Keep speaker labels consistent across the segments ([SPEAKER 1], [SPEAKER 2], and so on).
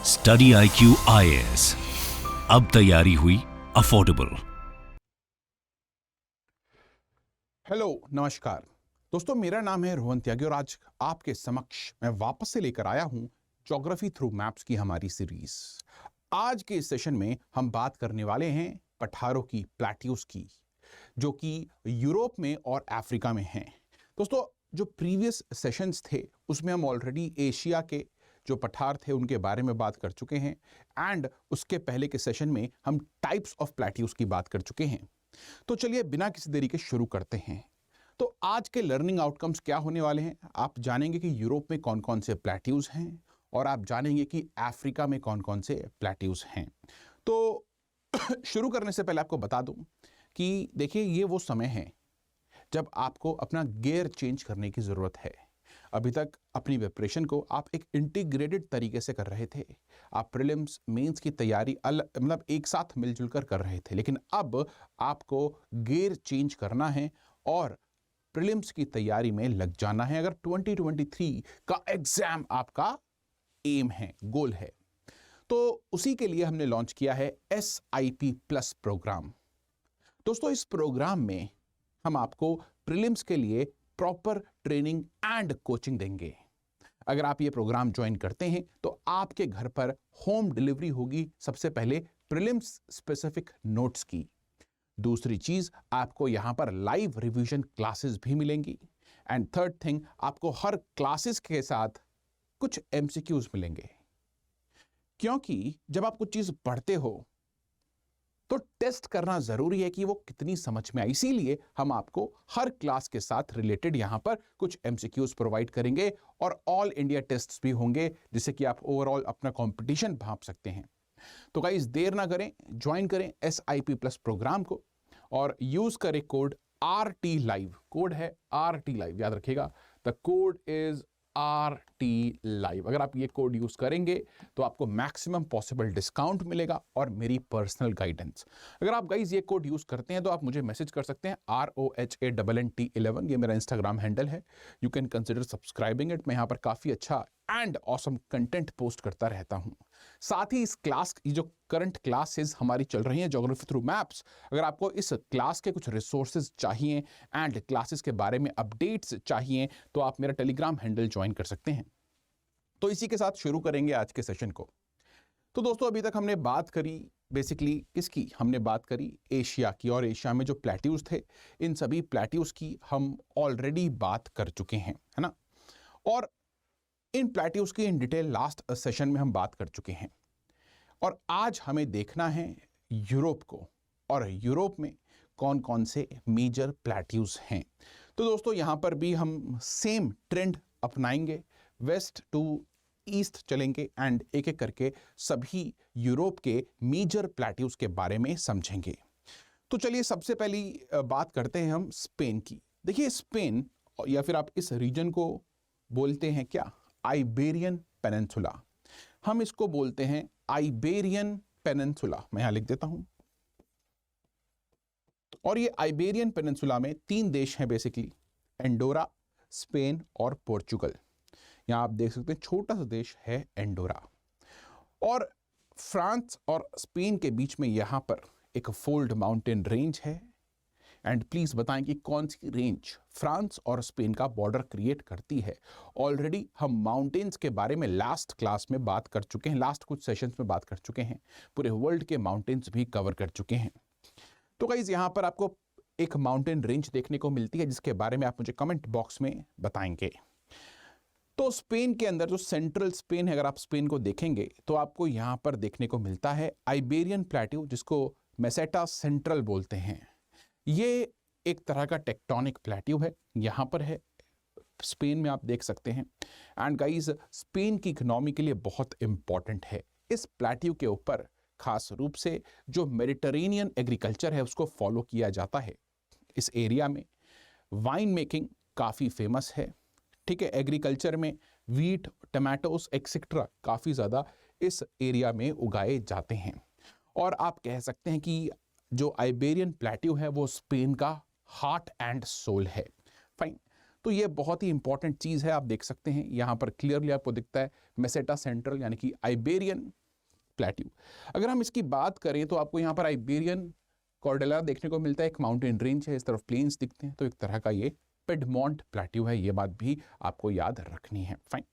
[SPEAKER 1] Study IQ IAS, अब तैयारी हुई अफोर्डेबल।
[SPEAKER 2] हेलो, नमस्कार दोस्तों, मेरा नाम है रोहन त्यागी और आज आपके समक्ष मैं वापस से लेकर आया हूं ज्योग्राफी थ्रू मैप्स की हमारी सीरीज। आज के इस सेशन में हम बात करने वाले हैं पठारों की, प्लेट्यूज की, जो कि यूरोप में और अफ्रीका में हैं। दोस्तों, जो प्रीवियस सेशंस थे उसमें हम ऑलरेडी एशिया के जो पठार थे उनके बारे में बात कर चुके हैं एंड उसके पहले के सेशन में हम टाइप्स ऑफ प्लेट्यूज की बात कर चुके हैं। तो चलिए बिना किसी देरी के शुरू करते हैं। तो आज के लर्निंग आउटकम्स क्या होने वाले हैं? आप जानेंगे कि यूरोप में कौन कौन से प्लेट्यूज हैं और आप जानेंगे कि अफ्रीका में कौन कौन से प्लेट्यूज हैं। तो शुरू करने से पहले आपको बता दूं कि देखिए, ये वो समय है जब आपको अपना गियर चेंज करने की जरूरत है। अभी तक अपनी प्रिपरेशन को आप एक इंटीग्रेटेड तरीके से कर रहे थे। आप प्रीलिम्स, मेंस की तैयारी मतलब एक साथ मिलजुल कर रहे थे, लेकिन अब आपको गियर चेंज करना है और प्रीलिम्स की तैयारी में लग जाना है अगर 2023 का एग्जाम आपका एम है, गोल है। तो उसी के लिए हमने लॉन्च किया है SIP प्लस प्रोग्राम। दोस्तों, इस प्रोग्राम में हम आपको प्रीलिम्स के लिए प्रॉपर ट्रेनिंग एंड कोचिंग देंगे। अगर आप ये प्रोग्राम ज्वाइन करते हैं तो आपके घर पर होम डिलीवरी होगी, सबसे पहले प्रीलिम्स स्पेसिफिक नोट्स की। दूसरी चीज, आपको यहां पर लाइव रिवीजन क्लासेस भी मिलेंगी एंड थर्ड थिंग, आपको हर क्लासेस के साथ कुछ MCQs मिलेंगे। क्योंकि जब आप कुछ चीज पढ़ते हो तो टेस्ट करना जरूरी है कि वो कितनी समझ में आई। इसीलिए हम आपको हर क्लास के साथ रिलेटेड यहां पर कुछ MCQs प्रोवाइड करेंगे और ऑल इंडिया टेस्ट्स भी होंगे, जिससे कि आप ओवरऑल अपना कंपटीशन भांप सकते हैं। तो गाइस, देर ना करें, ज्वाइन करें SIP प्लस प्रोग्राम को और यूज करें कोड RT लाइव। कोड है RT लाइव, याद रखिएगा, the code is RT live. अगर आप ये कोड यूज करेंगे तो आपको मैक्सिमम पॉसिबल डिस्काउंट मिलेगा और मेरी पर्सनल गाइडेंस। अगर आप गाइज ये कोड यूज करते हैं तो आप मुझे मैसेज कर सकते हैं ROHANNT11, ये मेरा इंस्टाग्राम हैंडल है। You can consider subscribing it. मैं यहाँ पर काफी अच्छा एंड ऑसम कंटेंट पोस्ट करता रहता हूं। साथ ही इस क्लास की जो करंट क्लासेस हमारी चल रही हैं ज्योग्राफी थ्रू मैप्स, अगर आपको इस क्लास के कुछ रिसोर्सेज चाहिए एंड क्लासेस के बारे में अपडेट्स चाहिए तो आप मेरा टेलीग्राम हैंडल ज्वाइन कर सकते हैं। तो इसी के साथ शुरू करेंगे आज के सेशन को। तो दोस्तों, अभी तक हमने बात करी बेसिकली किसकी? हमने बात करी एशिया की, और एशिया में जो प्लेट्यूज थे, इन सभी प्लेट्यूज की हम ऑलरेडी बात कर चुके हैं, है ना। और इन प्लेट्यूज की इन डिटेल लास्ट सेशन में हम बात कर चुके हैं और आज हमें देखना है यूरोप को, और यूरोप में कौन कौन से मेजर प्लेट्यूज हैं। तो दोस्तों, यहां पर भी हम सेम ट्रेंड अपनाएंगे, वेस्ट टू ईस्ट चलेंगे एंड एक एक करके सभी यूरोप के मेजर प्लेट्यूज के बारे में समझेंगे। तो चलिए सबसे पहली बात करते हैं हम स्पेन की। देखिए, स्पेन, या फिर आप इस रीजन को बोलते हैं क्या? Iberian peninsula. हम इसको बोलते हैं आइबेरियन पेनिनसुला। मैं यहां लिख देता हूं। और ये आइबेरियन पेनिनसुला में 3 देश हैं बेसिकली, एंडोरा, स्पेन और पोर्चुगल। यहां आप देख सकते हैं छोटा सा देश है एंडोरा। और फ्रांस और स्पेन के बीच में यहां पर एक फोल्ड माउंटेन रेंज है। एंड प्लीज बताएं कि कौन सी रेंज फ्रांस और स्पेन का बॉर्डर क्रिएट करती है। ऑलरेडी हम माउंटेन्स के बारे में लास्ट क्लास में बात कर चुके हैं, लास्ट कुछ सेशंस में बात कर चुके हैं, पूरे वर्ल्ड के माउंटेन्स भी कवर कर चुके हैं। तो गाइस, यहां पर आपको एक माउंटेन रेंज देखने को मिलती है जिसके बारे में आप मुझे कमेंट बॉक्स में बताएंगे। तो स्पेन के अंदर जो सेंट्रल स्पेन है, अगर आप स्पेन को देखेंगे तो आपको यहां पर देखने को मिलता है आइबेरियन प्लेट्यू, जिसको मेसेटा सेंट्रल बोलते हैं। ये एक तरह का टेक्टोनिक प्लेट्यू है, यहां पर है स्पेन में, आप देख सकते हैं। एंड गाइस, स्पेन की इकोनॉमी के लिए बहुत इंपॉर्टेंट है। इस प्लेट्यू के ऊपर खास रूप से जो मेडिटेरेनियन एग्रीकल्चर है उसको फॉलो किया जाता है। इस एरिया में वाइन मेकिंग काफी फेमस है, ठीक है। एग्रीकल्चर में वीट, टमाटोस एक्सेट्रा काफी ज्यादा इस एरिया में उगाए जाते हैं। और आप कह सकते हैं कि जो आइबेरियन प्लेट्यू है वो स्पेन का हार्ट एंड सोल है। फाइन। तो ये बहुत ही इंपॉर्टेंट चीज़ है। आप देख सकते हैं यहाँ पर क्लियरली आपको दिखता है मेसेटा सेंट्रल यानी कि आइबेरियन प्लेट्यू। अगर हम इसकी बात करें तो आपको यहाँ पर आइबेरियन कॉर्डेला देखने को मिलता है, एक माउंटेन रेंज है, इस तरफ प्लेन्स दिखते हैं, तो एक तरह का ये पिडमॉन्ट प्लेट्यू है, ये बात भी आपको याद रखनी है। फाइन,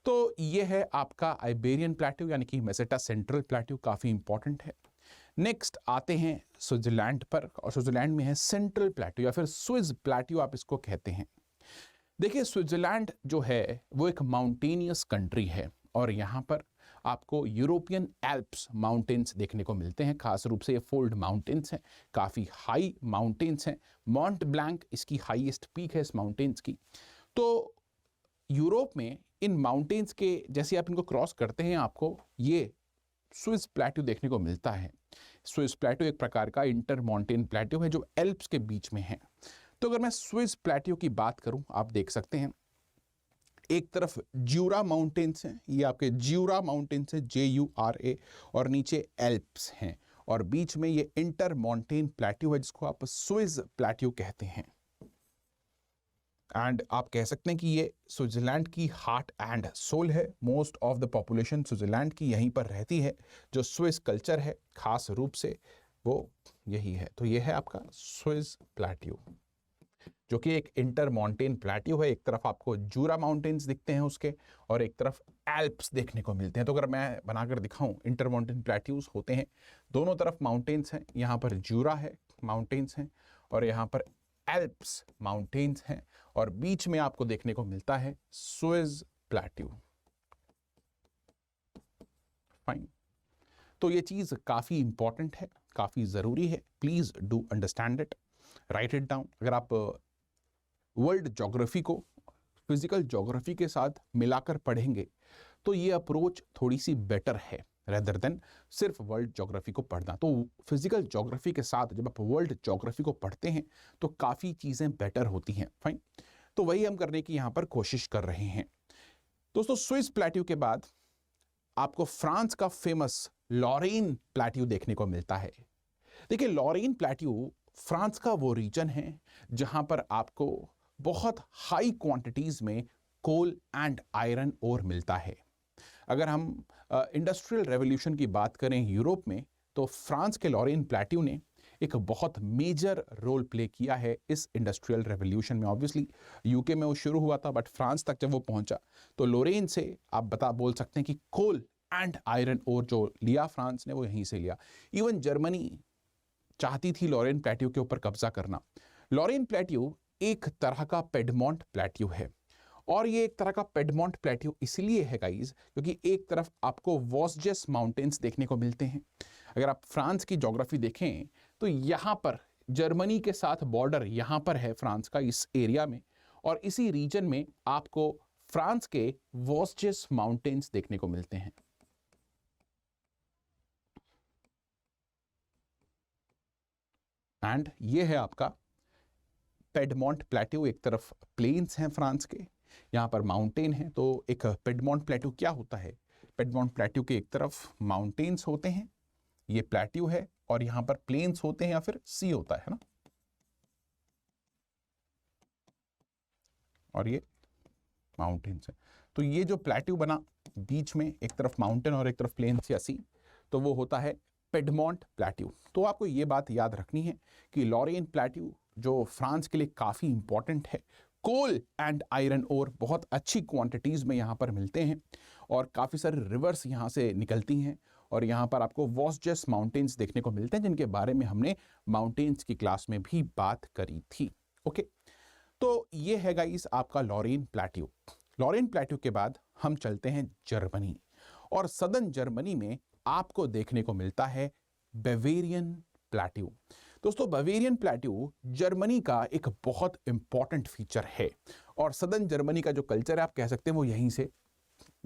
[SPEAKER 2] तो ये है आपका आइबेरियन प्लेट्यू यानी कि मेसेटा सेंट्रल प्लेट्यू, काफ़ी इंपॉर्टेंट है। नेक्स्ट आते हैं स्विट्जरलैंड पर, और स्विट्जरलैंड में है सेंट्रल प्लेट्यू या फिर स्विस प्लेट्यू आप इसको कहते हैं। देखिए स्विट्जरलैंड जो है वो एक माउंटेनियस कंट्री है, और यहाँ पर आपको यूरोपियन एल्प्स माउंटेन्स देखने को मिलते हैं, खास रूप से ये फोल्ड माउंटेन्स हैं, काफ़ी हाई माउंटेन्स हैं। मॉन्ट ब्लैंक इसकी हाईएस्ट पीक है इस माउंटेन्स की। तो यूरोप में इन माउंटेन्स के जैसे आप इनको क्रॉस करते हैं आपको ये स्विस प्लेट्यू देखने को मिलता है। स्विस प्लेट्यू एक प्रकार का इंटर माउंटेन प्लेट्यू है जो एल्प्स के बीच में है। तो अगर मैं स्विस प्लेट्यू की बात करूं, आप देख सकते हैं एक तरफ ज्यूरा माउंटेन्स हैं, ये आपके ज्यूरा माउंटेन्स है JURA, और नीचे एल्प्स हैं, और बीच में ये इंटर माउंटेन प्लेट्यू है जिसको आप स्विस प्लेट्यू कहते हैं। एंड आप कह सकते हैं कि ये स्विट्जरलैंड की हार्ट एंड सोल है। Most of the population Switzerland की यहीं पर रहती है। जो स्विस कल्चर है खास रूप से वो यही है। तो ये है आपका स्विस प्लेट्यू जो कि एक इंटर माउंटेन प्लेट्यू है। एक तरफ आपको जूरा माउंटेन्स दिखते हैं उसके, और एक तरफ एल्प्स देखने को मिलते हैं। तो अगर मैं बनाकर दिखाऊं, इंटर माउंटेन प्लेट्यूज होते हैं, दोनों तरफ माउंटेन्स हैं, यहाँ पर जूरा है माउंटेन्स हैं, और यहाँ पर एल्प्स माउंटेन्स हैं, और बीच में आपको देखने को मिलता है स्विस प्लेट्यू। फाइन, तो ये चीज काफी इंपॉर्टेंट है, काफी जरूरी है। Please do understand it, right it down. अगर आप वर्ल्ड ज्योग्राफी को फिजिकल ज्योग्राफी के साथ मिलाकर पढ़ेंगे तो ये अप्रोच थोड़ी सी बेटर है रेदर देन सिर्फ वर्ल्ड ज्योग्राफी को पढ़ना। तो फिजिकल ज्योग्राफी के साथ जब आप वर्ल्ड ज्योग्राफी को पढ़ते हैं तो काफ़ी चीज़ें बेटर होती हैं। फाइन, तो वही हम करने की यहाँ पर कोशिश कर रहे हैं। दोस्तों स्विस प्लेट्यू के बाद आपको फ्रांस का फेमस लॉरेन प्लेट्यू देखने को मिलता है। देखिए लॉरेन प्लेट्यू फ्रांस का वो रीजन है जहां पर आपको बहुत हाई क्वांटिटीज में कोल एंड आयरन ओर मिलता है। अगर हम इंडस्ट्रियल रेवोल्यूशन की बात करें यूरोप में, तो फ्रांस के लॉरेन प्लेट्यू ने एक बहुत मेजर रोल प्ले किया है इस इंडस्ट्रियल रेवोल्यूशन में। ऑब्वियसली यूके में वो शुरू हुआ था, बट फ्रांस तक जब वो पहुंचा तो लोरेन से आप बोल सकते हैं कि कोल एंड आयरन ओर जो लिया फ्रांस ने वो यहीं से लिया। इवन जर्मनी चाहती थी लॉरेन प्लेट्यू के ऊपर कब्जा करना। लॉरेन प्लेट्यू एक तरह का पेडमॉन्ट प्लेट्यू है, और ये एक तरह का पेडमॉन्ट प्लेट्यू इसलिए है गाइज क्योंकि एक तरफ आपको वॉस्जेस माउंटेन्स देखने को मिलते हैं। अगर आप फ्रांस की ज्योग्राफी देखें तो यहाँ पर जर्मनी के साथ बॉर्डर यहाँ पर है फ्रांस का इस एरिया में, और इसी रीजन में आपको फ्रांस के वॉस्जेस माउंटेन्स देखने को मिलते हैं। एंड ये है आपका पेडमॉन्ट प्लेट्यू। एक तरफ प्लेन्स हैं फ्रांस के, यहाँ पर माउंटेन है। तो एक पेडमॉन्ट प्लेट्यू क्या होता है, पेडमॉन्ट प्लेट्यू के एक तरफ माउंटेन्स होते हैं, ये प्लेट्यू है, और यहाँ पर प्लेन्स होते हैं या फिर सी होता है ना, और ये माउंटेन्स है। तो ये जो प्लेट्यू बना बीच में एक तरफ माउंटेन और एक तरफ प्लेन्स या सी, तो वो होता है पेडमॉन्ट प्लेट्यू। तो आपको ये बात याद रखनी है कि लॉरेन प्लेट्यू जो फ्रांस के लिए काफ़ी इंपॉर्टेंट है, कोल एंड आयरन ओर बहुत अच्छी क्वांटिटीज़ में यहाँ पर मिलते हैं, और काफ़ी सारी रिवर्स यहाँ से निकलती हैं, और यहाँ पर आपको वॉस्जेस माउंटेन्स देखने को मिलते हैं जिनके बारे में हमने माउंटेन्स की क्लास में भी बात करी थी। ओके, तो ये है गाइस आपका लॉरेन प्लेट्यू। लॉरेन प्लेट्यू के बाद हम चलते हैं जर्मनी, और सदर्न जर्मनी में आपको देखने को मिलता है बावेरियन प्लेट्यू। दोस्तों बावेरियन प्लेट्यू जर्मनी का एक बहुत इंपॉर्टेंट फीचर है, और सदर्न जर्मनी का जो कल्चर है आप कह सकते हैं वो यहीं से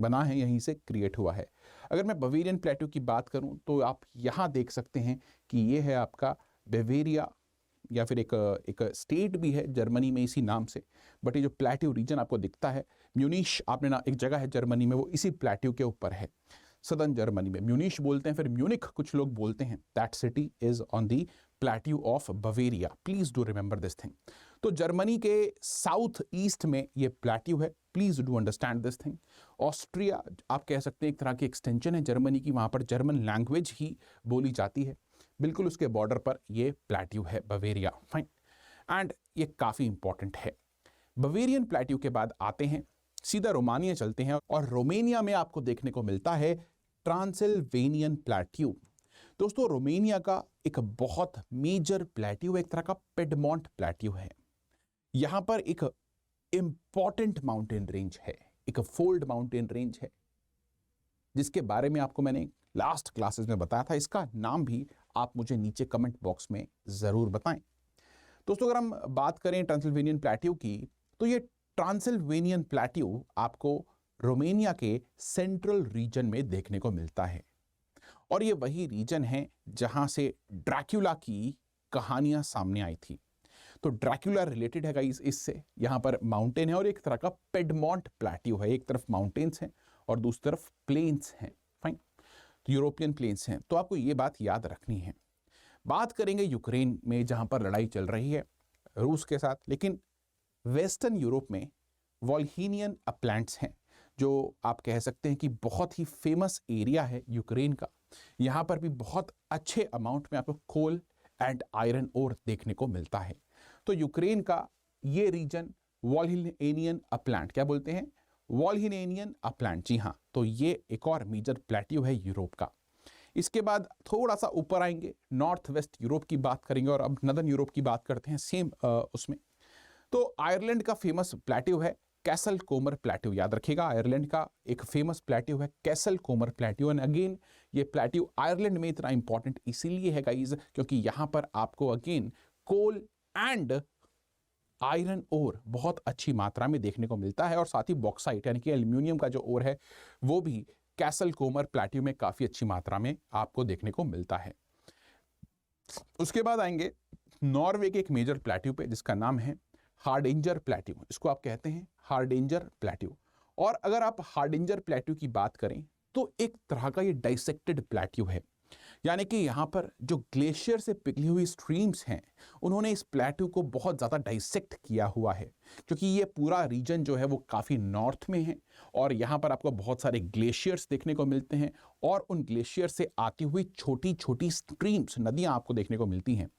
[SPEAKER 2] बना है, यहीं से क्रिएट हुआ है। अगर मैं बावेरियन प्लेट्यू की बात करूं तो आप यहाँ देख सकते हैं कि ये है आपका बावेरिया, या फिर एक स्टेट भी है जर्मनी में इसी नाम से, बट ये जो प्लेट्यू रीजन आपको दिखता है, म्यूनिश आपने ना एक जगह है जर्मनी में, वो इसी प्लेट्यू के ऊपर है। सदर्न जर्मनी में म्यूनिश बोलते हैं, फिर म्यूनिक कुछ लोग बोलते हैं। That city is on the plateau of Bavaria, please do remember this thing. तो जर्मनी के साउथ ईस्ट में ये प्लेट्यू है, please do understand this thing. Austria आप कह सकते हैं एक तरह की एक्सटेंशन है जर्मनी की, वहां पर जर्मन लैंग्वेज ही बोली जाती है, बिल्कुल उसके बॉर्डर पर ये प्लेट्यू है बवेरिया, फाइन। एंड ये काफी इंपॉर्टेंट है। बवेरियन प्लेट्यू के बाद आते हैं सीधा रोमानिया चलते हैं, और रोमानिया में आपको देखने को मिलता है ट्रांसिल्वेनियन प्लेट्यू। दोस्तों रोमानिया का एक बहुत मेजर प्लेट्यू, एक तरह का पिडमॉन्ट प्लेट्यू है। यहां पर एक इंपॉर्टेंट माउंटेन रेंज है, एक फोल्ड माउंटेन रेंज है, जिसके बारे में आपको मैंने लास्ट क्लासेस में बताया था। इसका नाम भी आप मुझे नीचे कमेंट बॉक्स में जरूर बताएं। दोस्तों अगर हम बात करें ट्रांसिल्वेनियन प्लेट्यू की, तो ये ट्रांसिल्वेनियन प्लेट्यू आपको रोमानिया के सेंट्रल रीजन में देखने को मिलता है, और ये वही रीजन है जहां से ड्रैक्युला की कहानियां सामने आई थी। तो ड्रैक्युला रिलेटेड है गाइस इससे। यहां पर माउंटेन है और एक तरह का पिडमॉन्ट प्लेट्यू है, एक तरफ माउंटेन्स हैं और दूसरी तरफ प्लेन्स हैं, फाइन, तो यूरोपियन प्लेन्स हैं। तो आपको ये बात याद रखनी है। बात करेंगे यूक्रेन में जहां पर लड़ाई चल रही है रूस के साथ, लेकिन वेस्टर्न यूरोप में वॉल्हिनियन अपलैंड्स हैं, जो आप कह सकते हैं कि बहुत ही फेमस एरिया है यूक्रेन का। यहां पर भी बहुत अच्छे अमाउंट में आपको कोल एंड आयरन ओर देखने को मिलता है। तो यूक्रेन का ये रीजन वॉल्हिनियन अपलैंड, क्या बोलते हैं, वॉल्हिनियन अपलैंड, जी हाँ। तो ये एक और मेजर प्लेट्यू है यूरोप का। इसके बाद थोड़ा सा ऊपर आएंगे, नॉर्थ वेस्ट यूरोप की बात करेंगे, और अब नदर्न यूरोप की बात करते हैं सेम उसमें। तो आयरलैंड का फेमस प्लेट्यू है कैसल कोमर प्लेट्यू, याद रखिएगा आयरलैंड का एक फेमस प्लेट्यू है castle Komar plateau. And again ये प्लेट्यू आयरलैंड में इतना इंपॉर्टेंट इसीलिए है गाइज क्योंकि यहां पर आपको again coal and iron ore बहुत अच्छी मात्रा में देखने को मिलता है, और साथ ही बॉक्साइट यानी कि एल्यूमिनियम का जो ओर है वो भी कैसल कोमर प्लेट्यू में काफी अच्छी मात्रा में आपको देखने को मिलता है। उसके बाद आएंगे नॉर्वे के एक मेजर प्लेट्यू पे जिसका नाम है हार्डिंजर प्लेट्यू, इसको आप कहते हैं हार्डिंजर प्लेट्यू। और अगर आप हार्डिंजर प्लेट्यू की बात करें तो एक तरह का ये डाइसेक्टेड प्लेट्यू है, यानी कि यहाँ पर जो ग्लेशियर से पिघली हुई स्ट्रीम्स हैं उन्होंने इस प्लेट्यू को बहुत ज़्यादा डाइसेक्ट किया हुआ है, क्योंकि ये पूरा रीजन जो है वो काफ़ी नॉर्थ में है, और यहाँ पर आपको बहुत सारे ग्लेशियर्स देखने को मिलते हैं, और उन ग्लेशियर से आती हुई छोटी छोटी स्ट्रीम्स, नदियाँ आपको देखने को मिलती हैं,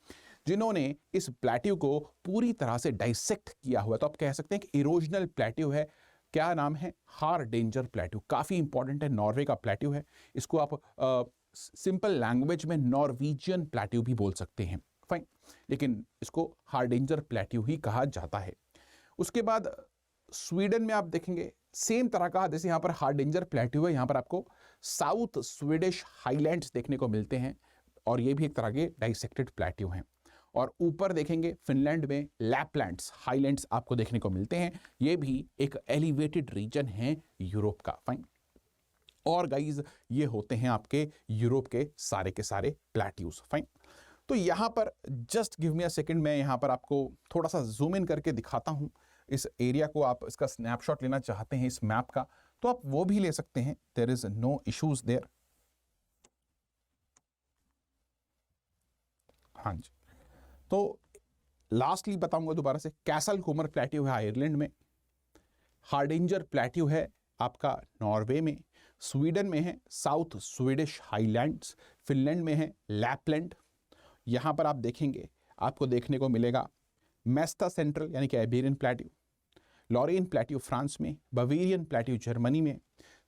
[SPEAKER 2] जिन्होंने इस प्लेट्यू को पूरी तरह से डाइसेक्ट किया हुआ है। तो आप कह सकते हैं कि इरोजनल प्लेट्यू है। क्या नाम है, हार्डिंजर प्लेट्यू, काफ़ी इंपॉर्टेंट है, नॉर्वे का प्लेट्यू है। इसको आप सिंपल लैंग्वेज में नॉर्वीजियन प्लेट्यू भी बोल सकते हैं, फाइन, लेकिन इसको हार्डिंजर प्लेट्यू ही कहा जाता है। उसके बाद स्वीडन में आप देखेंगे सेम तरह का, जैसे यहाँ पर हार्डिंजर प्लेट्यू है, यहाँ पर आपको साउथ स्वीडिश हाईलैंड्स देखने को मिलते हैं, और ये भी एक तरह के डाइसेक्टेड प्लेट्यू हैं। और ऊपर देखेंगे फिनलैंड में लैपलैंड्स हाईलैंड्स आपको देखने को मिलते हैं, ये भी एक एलिवेटेड रीजन है यूरोप का, फाइन। और गाइज ये होते हैं आपके यूरोप के सारे प्लेट्यूज, फाइन। तो यहां पर just give me a second, मैं यहां पर आपको थोड़ा सा जूम इन करके दिखाता हूं इस एरिया को। आप इसका स्नैपशॉट लेना चाहते हैं इस मैप का तो आप वो भी ले सकते हैं, there is no issues there. हाँ जी, तो लास्टली बताऊंगा दोबारा से, कैसल कोमर प्लेट्यू है आयरलैंड में, हार्डिंजर प्लेट्यू है आपका नॉर्वे में, स्वीडन में है साउथ स्वीडिश हाईलैंड्स, फिनलैंड में है लैपलैंड। यहाँ पर आप देखेंगे आपको देखने को मिलेगा मेस्टा सेंट्रल यानी कि Iberian plateau, Lorraine plateau France में, बवेरियन प्लेट्यू जर्मनी में,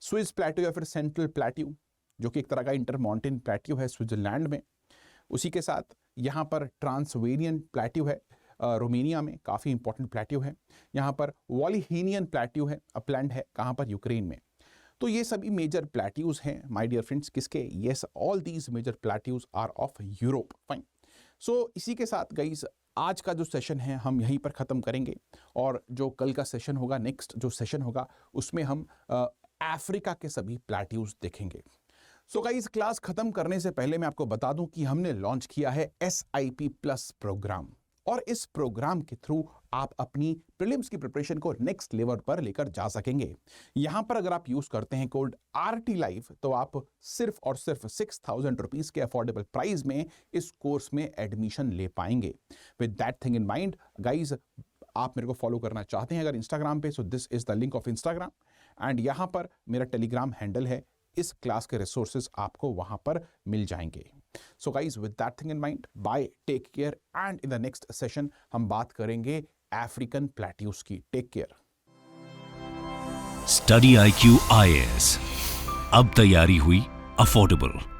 [SPEAKER 2] स्विस प्लेट्यू या फिर सेंट्रल प्लेट्यू जो कि एक तरह का इंटरमाउंटेन प्लेट्यू है स्विट्जरलैंड में। उसी के साथ यहाँ पर ट्रांसवेनियन प्लेट्यू है रोमानिया में, काफ़ी इंपॉर्टेंट प्लेट्यू है। यहाँ पर वॉल्हिनियन प्लेट्यू है, अपलैंड है, कहाँ पर, यूक्रेन में। तो ये सभी मेजर प्लेट्यूज हैं माय डियर फ्रेंड्स, किसके, yes, all these major plateaus are of Europe, fine. So इसी के साथ गाइस आज का जो सेशन है हम यहीं पर ख़त्म करेंगे, और जो कल का सेशन होगा, नेक्स्ट जो सेशन होगा, उसमें हम अफ्रीका के सभी प्लेट्यूज देखेंगे। सो गाइस क्लास खत्म करने से पहले मैं आपको बता दूं कि हमने लॉन्च किया है SIP+ प्रोग्राम। और इस प्रोग्राम के थ्रू आप अपनी प्रीलिम्स की प्रिपरेशन को नेक्स्ट लेवल पर लेकर जा सकेंगे। यहां पर अगर आप यूज करते हैं कोड RT Live तो आप सिर्फ और सिर्फ 6,000 रुपीज के अफोर्डेबल प्राइस में इस कोर्स में एडमिशन ले पाएंगे। With that thing in mind guys, आप मेरे को फॉलो करना चाहते हैं अगर इंस्टाग्राम पे, so this is the link of Instagram and यहां पर मेरा टेलीग्राम हैंडल है। इस क्लास के रिसोर्सेज आपको वहां पर मिल जाएंगे। So guys, with that thing in mind, bye, take care and in the next session हम बात करेंगे अफ्रीकन प्लेट्यूस की। Take care.
[SPEAKER 1] Study IQ IAS अब तैयारी हुई अफोर्डेबल।